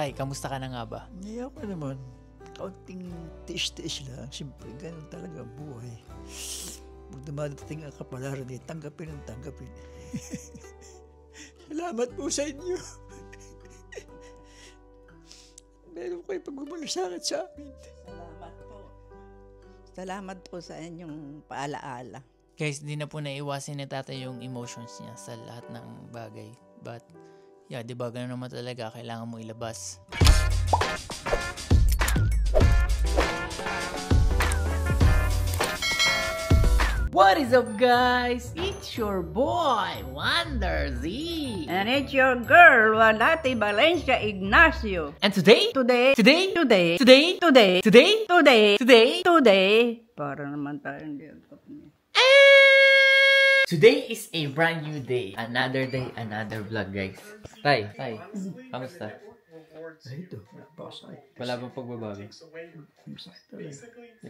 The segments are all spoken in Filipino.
Tay, kamusta ka na nga ba? Hindi ako naman. Kaunting tiis-tiis lang. Siyempre, ganun talaga ang buhay. Pag dumadating ang kapalaran, tanggapin ang tanggapin. Salamat po sa inyo. Meron kayo pagmamalasakit sa amin. Salamat po. Salamat po sa inyong paalaala. Guys, di na po naiwasin ni tatay yung emotions niya sa lahat ng bagay. But, yeah, di ba ganun naman talaga, kailangan mo ilabas. What is up, guys? It's your boy, Wonder Z. And it's your girl, Walati Valencia Ignacio. And today, Today, para naman tayong diagap niya. Today is a brand new day. Another day, another vlog, guys. Tay, kamusta? Ito, napakasakit. Wala bang pagbabago? Masakit talaga.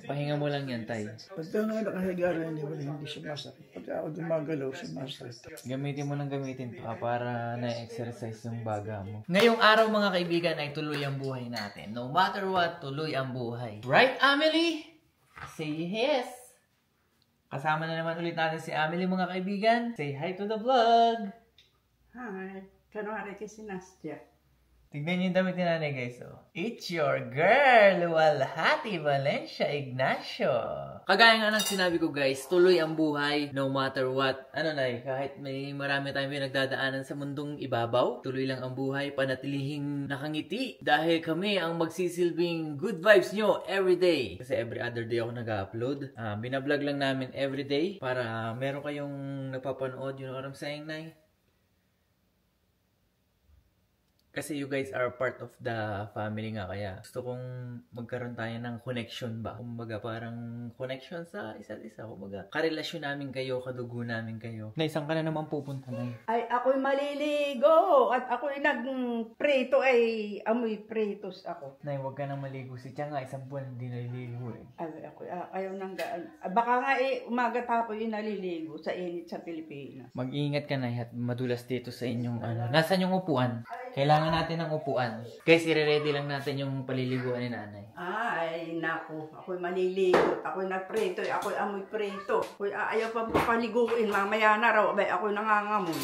Pahinga mo lang yan, tay. Pagka nga nakahiga rin, hindi siya masakit. Pagka ako gumagalaw, siya masakit. Gamitin mo ng gamitin pa para na-exercise yung baga mo. Ngayong araw, mga kaibigan, ay tuloy ang buhay natin. No matter what, tuloy ang buhay. Right, Amelie? Say yes! Kasama na naman ulit natin si Amelie, mga kaibigan. Say hi to the vlog! Hi, kanwari kay si Nastya. Tignan niyo yung damit ni nanay, guys. Oh. It's your girl, Walhati Valencia Ignacio. Kagaya nga ng sinabi ko, guys, tuloy ang buhay no matter what. Ano na kahit may marami tayong pinagdadaanan sa mundong ibabaw, tuloy lang ang buhay, panatilihing nakangiti. Dahil kami ang magsisilbing good vibes nyo everyday. Kasi every other day ako nag-upload. Binablog lang namin everyday para meron kayong napapanood. You know what I'm saying, Nay? Kasi you guys are part of the family nga, kaya gusto kong magkaroon tayo ng connection ba? Kumbaga parang connection sa isa't isa. Kumbaga karelasyon namin kayo, kadugo namin kayo. Naisang ka na naman pupunta na. Ay, ako'y maliligo at ako'y nagprito ay amoy pritos ako. Nay, huwag ka nang maligo. Si Tia nga, isang buwan hindi naliligo eh. Ay, ako, ayaw nang gaan. Baka nga umaga tapoy naliligo sa init sa Pilipinas. Mag-iingat ka, Nay, at madulas dito sa inyong ano. Nasaan yung upuan? Kailangan natin ng upuan. Guys, i-ready lang natin yung paliliguan ni nanay. Ay, naku. Ako'y maliligo. Ako'y nagprito. Ako'y amoy prito. Ako'y ayaw pa paliguin. Mamaya na raw. Abay, ako'y nangangamoy.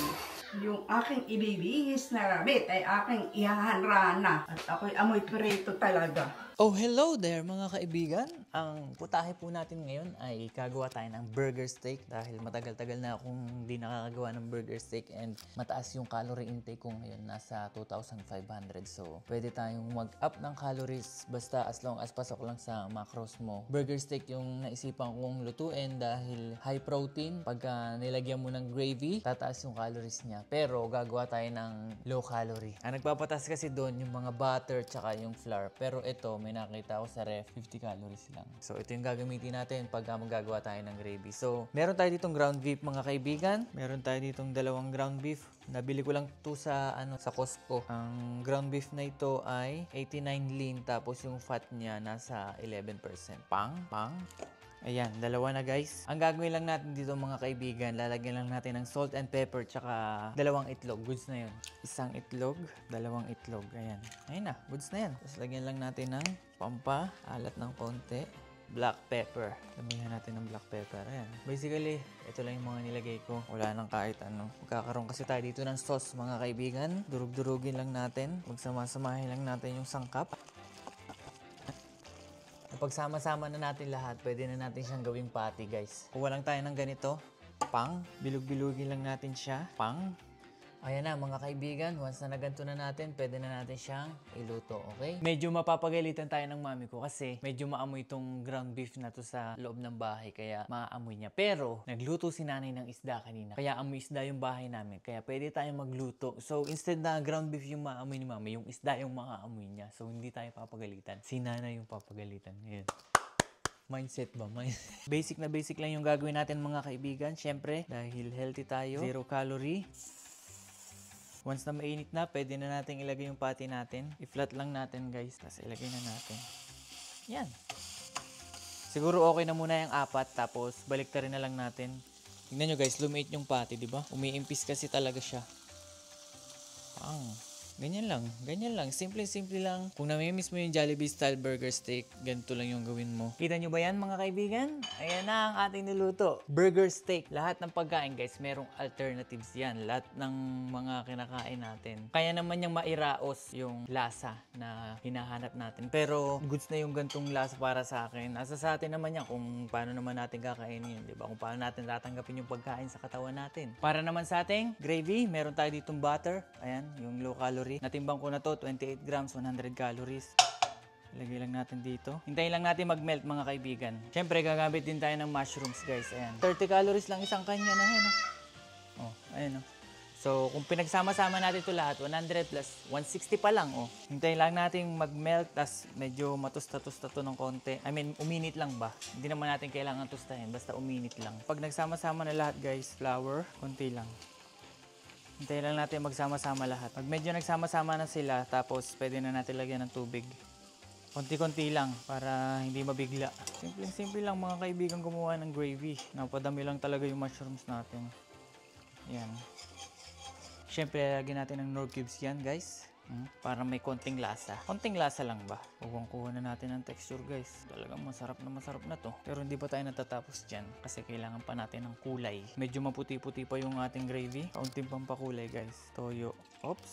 Yung aking ibibihis na rabbit ay aking ihahanrana. At ako'y amoy prito talaga. Oh, hello there mga kaibigan. Ang putahe po natin ngayon ay gagawa tayo ng burger steak dahil matagal-tagal na akong hindi nakakagawa ng burger steak and mataas yung calorie intake ko ngayon, nasa 2,500. So, pwede tayong mag-up ng calories basta as long as pasok lang sa macros mo. Burger steak yung naisipan kong lutuin dahil high protein. Pagka nilagyan mo ng gravy, tataas yung calories niya. Pero gagawa tayo ng low calorie. Ang nagpapatas kasi doon yung mga butter tsaka yung flour. Pero ito, may nakita ko sa ref, 50 calories lang. So, ito yung gagamitin natin pag magagawa tayo ng gravy. So, meron tayo ditong ground beef, mga kaibigan. Meron tayo ditong 2 ground beef. Nabili ko lang ito sa Costco. Ang ground beef na ito ay 89 lean, tapos yung fat niya nasa 11%. Pang. Ayan, 2 na, guys. Ang gagawin lang natin dito, mga kaibigan, lalagyan lang natin ng salt and pepper tsaka 2 itlog. Goods na yun. 1 itlog, 2 itlog. Ayan. Ayun na, goods na yan. Tapos lagyan lang natin ng alat ng konti. Black pepper. Damihan natin ng black pepper. Ayan. Basically, ito lang yung mga nilagay ko. Wala nang kahit ano. Magkakaroon kasi tayo dito ng sauce, mga kaibigan. Durug-durugin lang natin. Magsama-samahin lang natin yung sangkap. Kapag sama-sama na natin lahat, pwede na natin siyang gawing patty, guys. Kuha lang tayo ng ganito. Bilog-bilugin lang natin siya. Ayan na, mga kaibigan. Once na naganto na natin, pwede na natin siyang iluto, okay? Medyo mapapagalitan tayo ng mami ko kasi medyo maamoy itong ground beef na to sa loob ng bahay, kaya maamoy niya. Pero, nagluto si nanay ng isda kanina. Kaya amoy isda yung bahay namin. Kaya pwede tayong magluto. So, instead na ground beef yung maamoy ni mami, yung isda yung maamoy niya. So, hindi tayo papagalitan. Si nanay yung papagalitan. Ayan. Mindset ba? Basic na basic lang yung gagawin natin, mga kaibigan. Siyempre, dahil healthy tayo, 0 calorie. Once na mainit na, pwede na natin ilagay yung patty natin. I-flat lang natin, guys. Tapos ilagay na natin. Yan. Siguro okay na muna yung 4, tapos baliktarin na lang natin. Tingnan nyo, guys, lumiit yung patty, di ba? Umiimpis kasi talaga siya. Ganyan lang. Simple lang. Kung namimiss mo yung Jollibee style burger steak, ganito lang yung gawin mo. Kita nyo ba yan mga kaibigan? Ayan na ang ating niluto. Burger steak. Lahat ng pagkain guys, merong alternatives yan. Lahat ng mga kinakain natin. Kaya naman yung mairaos yung lasa na hinahanap natin. Pero goods na yung gantong lasa para sa akin. Nasa sa atin naman yan kung paano naman natin kakainin yun. Diba? Kung paano natin tatanggapin yung pagkain sa katawan natin. Para naman sa ating gravy, meron tayo ditong butter. Ayan, yung low calorie. Natimbang ko na to, 28 grams, 100 calories. Ilagay lang natin dito. Hintayin lang natin mag-melt mga kaibigan. Siyempre, gagamit din tayo ng mushrooms guys. Ayan. 30 calories lang isang kanya na. Ayan, oh. Ayan, oh. So, kung pinagsama-sama natin ito lahat, 100 plus 160 pa lang, oh. Hintayin lang natin mag-melt, tas medyo matusta-tusta to ng konti. I mean, uminit lang ba? Hindi naman natin kailangan tustahin, basta uminit lang. Pag nagsama-sama na lahat guys, flour, konti lang. Hintayin lang natin magsama-sama lahat. Pag medyo nagsama-sama na sila, tapos pwede na natin lagyan ng tubig. Konti-konti lang para hindi mabigla. Simple lang mga kaibigan gumawa ng gravy. Napadami lang talaga yung mushrooms natin. Yan. Siyempre, lagyan natin ng Knorr cubes yan guys. Para may konting lasa. Konting lasa lang ba? Kuha na natin ang texture guys. Talagang masarap na to. Pero hindi pa tayo natatapos dyan kasi kailangan pa natin ng kulay. Medyo maputi-puti pa yung ating gravy. Kaunting pampakulay guys. Toyo. Oops.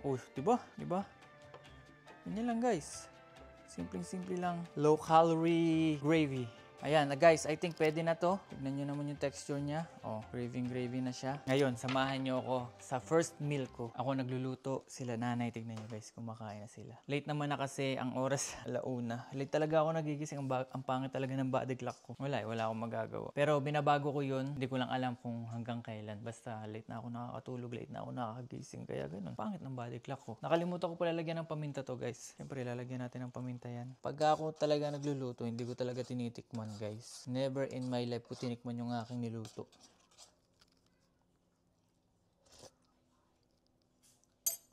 Oh, diba? Ganyan lang guys. Simple lang. Low calorie gravy. Ayan, guys, I think pwede na to. Tignan nyo naman yung texture niya. Oh, gravy na siya. Ngayon, samahan nyo ako sa first meal ko. Ako nagluluto, sila nanay. Tignan nyo guys, kumakain na sila. Late naman na kasi ang oras, 1:00. Late talaga ako nagigising. Ang pangit talaga ng body clock ko. Wala akong magagawa. Pero binabago ko yun. Hindi ko lang alam kung hanggang kailan. Basta late na ako nakakatulog, late na ako nakakagising. Kaya ganun, pangit ng body clock ko. Nakalimutan ko pala lagyan ng paminta to guys. Siyempre, lalagyan natin ng paminta yan. Pag ako talaga nagluluto, hindi ko talaga tinitikman guys. Never in my life ko tinikman yung aking niluto.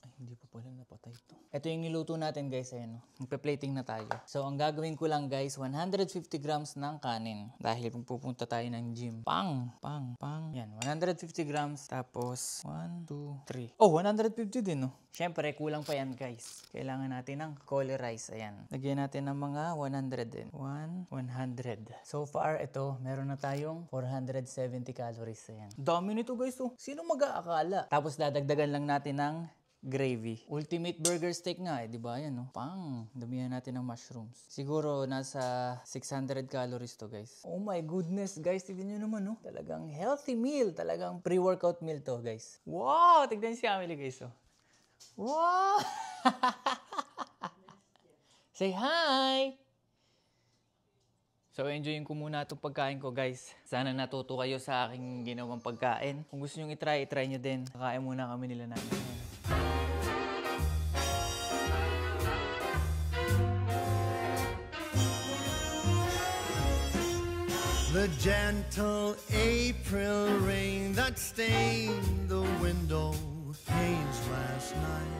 Ay, hindi pa pala napatay ito. Ito yung niluto natin guys. Ayan, magpe-plating na tayo. So, ang gagawin ko lang guys, 150 grams ng kanin. Dahil pupunta tayo ng gym. Pang. Yan, 150 grams. Tapos, 1, 2, 3. Oh, 150 din, no? Siyempre, kulang pa yan guys. Kailangan natin ng cauli rice. Ayan. Lagyan natin ng mga 100 din. 100. So far, ito, meron na tayong 470 calories. Ayan. Dami nito guys, oh. Sino mag-aakala? Tapos, dadagdagan lang natin ng gravy. Ultimate burger steak nga, di ba? Yan, no? Damihan natin ng mushrooms. Siguro, nasa 600 calories to, guys. Oh my goodness, guys. Tignan nyo naman, no? Talagang healthy meal. Talagang pre-workout meal to, guys. Wow! Tignan si Amelie, guys, oh. Wow! Say hi! So, enjoyin ko muna itong pagkain ko, guys. Sana natuto kayo sa aking ginawang pagkain. Kung gusto nyo i-try nyo din. Kakain muna kami nila namin. The gentle April rain that stained the window panes last night.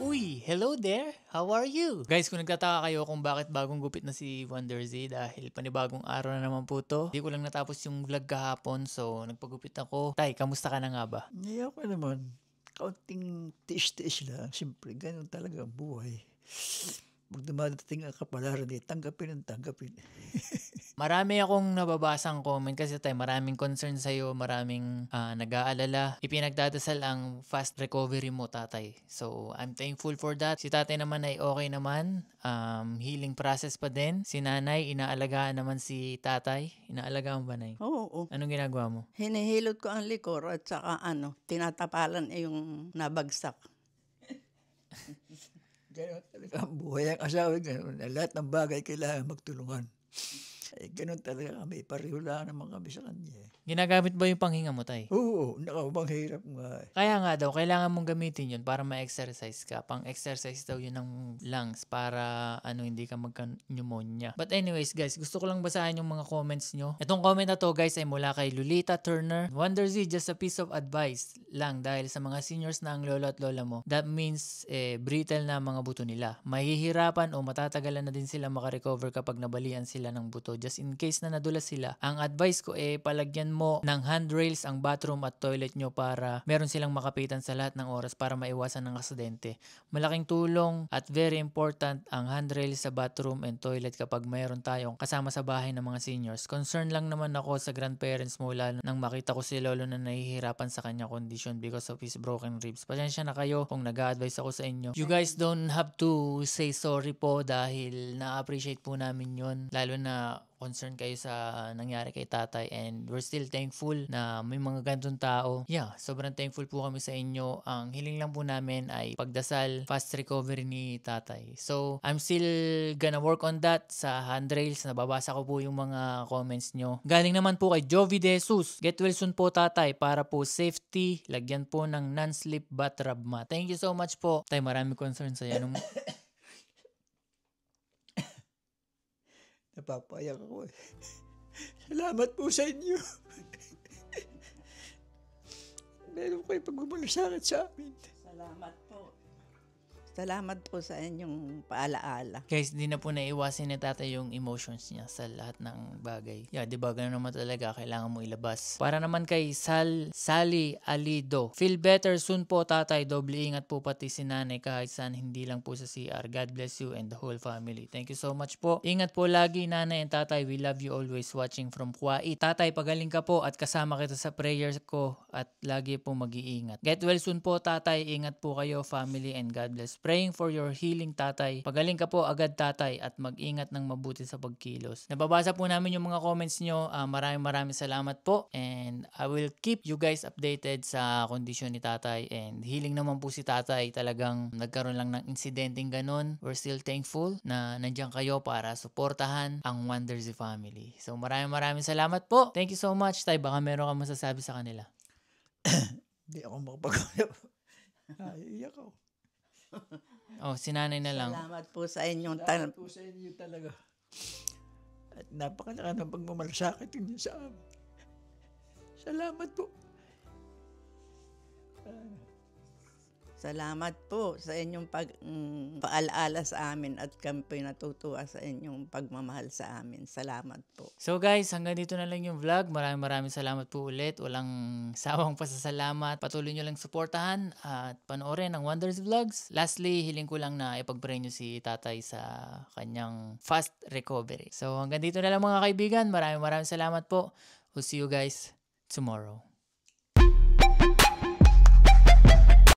Uy, hello there! How are you? Guys, kung nagtataka kayo kung bakit bagong gupit na si Wonder Z dahil panibagong araw na naman po to. Hindi ko lang natapos yung vlog kahapon, so nagpagupit ako. Tay, kamusta ka na nga ba? Hindi ako naman. Kaunting tiis-tiis lang. Siyempre, ganun talaga ang buhay. Pag dumadating ang kapalaran, tanggapin. Marami akong nababasang comment kasi tayo maraming concern sa'yo, maraming nag-aalala. Ipinagdadasal ang fast recovery mo, tatay. So, I'm thankful for that. Si tatay naman ay okay naman. Healing process pa din. Si nanay, inaalagaan naman si tatay. Inaalagaan ba, nay? Oo. Anong ginagawa mo? Hinihilot ko ang likor at saka tinatapalan yung nabagsak. Ganun talaga ang buhay. Ang asawa, ganun. Lahat ng bagay kailangan magtulungan. Eh, ganun talaga kami. Pareho lang naman kami sa kanya. Ginagamit ba yung panghinga mo, tay? Oo, nakabang hirap nga. Kaya nga daw, kailangan mong gamitin yun para ma-exercise ka. Pang-exercise daw yun ng lungs para hindi ka magka-pneumonia. But anyways guys, gusto ko lang basahin yung mga comments nyo. Itong comment na to guys ay mula kay Lolita Turner. Wonder Z, just a piece of advice lang dahil sa mga seniors na ang lolo at lola mo. That means brittle na mga buto nila. Mahihirapan o matatagalan na din sila makarecover kapag nabalian sila ng buto. Just just in case na nadulas sila, ang advice ko palagyan mo ng handrails ang bathroom at toilet nyo para meron silang makapitan sa lahat ng oras para maiwasan ng aksidente. Malaking tulong at very important ang handrails sa bathroom and toilet kapag mayroon tayong kasama sa bahay ng mga seniors. Concern lang naman ako sa grandparents mo lalo nang makita ko si lolo na nahihirapan sa kanyang condition because of his broken ribs. Pasensya na kayo kung nag-a-advise ako sa inyo. You guys don't have to say sorry po dahil na-appreciate po namin yun. Lalo na concern kayo sa nangyari kay tatay and we're still thankful na may mga ganitong tao. Yeah, sobrang thankful po kami sa inyo. Ang hiling lang po namin ay pagdasal, fast recovery ni tatay. So, I'm still gonna work on that sa handrails. Nababasa ko po yung mga comments nyo. Galing naman po kay Jovi De Jesus. Get well soon po tatay para po safety. Lagyan po ng non-slip bathtub mat. Thank you so much po. Tay, marami concern sa yan. Napapayak ako eh. Salamat po sa inyo. Meron kayo pagmamalasakit sa amin. Salamat po. Salamat po sa inyong paalaala. Guys, di na po naiwasin ni tatay yung emotions niya sa lahat ng bagay. Yeah, di ba? Ganun naman talaga. Kailangan mo ilabas. Para naman kay Sally Alido. Feel better soon po tatay. Doble ingat po pati si nanay kahit saan hindi lang po sa CR. God bless you and the whole family. Thank you so much po. Ingat po lagi nanay and tatay. We love you always watching from Kuwait. Tatay, pagaling ka po at kasama kita sa prayers ko at lagi po mag-iingat. Get well soon po tatay. Ingat po kayo family and God bless. Praying for your healing tatay. Pagaling ka po agad tatay at mag-ingat ng mabuti sa pagkilos. Nababasa po namin yung mga comments nyo. Maraming salamat po and I will keep you guys updated sa kondisyon ni tatay and healing naman po si tatay. Talagang nagkaroon lang ng insidenteng ganun. We're still thankful na nandiyan kayo para suportahan ang Wondersy family. So maraming salamat po. Thank you so much tay. Baka meron ka masasabi sa kanila. Hindi ako makapag-alap. Iyak ako. Oh, si nanay na lang. Salamat po sa inyong Salamat po sa inyo talaga. At napakalaki ng pagmamalasakit niyo sa amin. Salamat po. Salamat po sa inyong paalaala sa amin at kami po'y natutuwa sa inyong pagmamahal sa amin. Salamat po. So guys, hanggang dito na lang yung vlog. Maraming salamat po ulit. Walang sawang pasasalamat. Patuloy nyo lang suportahan at panoorin ang Wonders Vlogs. Lastly, hiling ko lang na ipag-pray nyo si tatay sa kanyang fast recovery. So hanggang dito na lang mga kaibigan. Maraming salamat po. We'll see you guys tomorrow.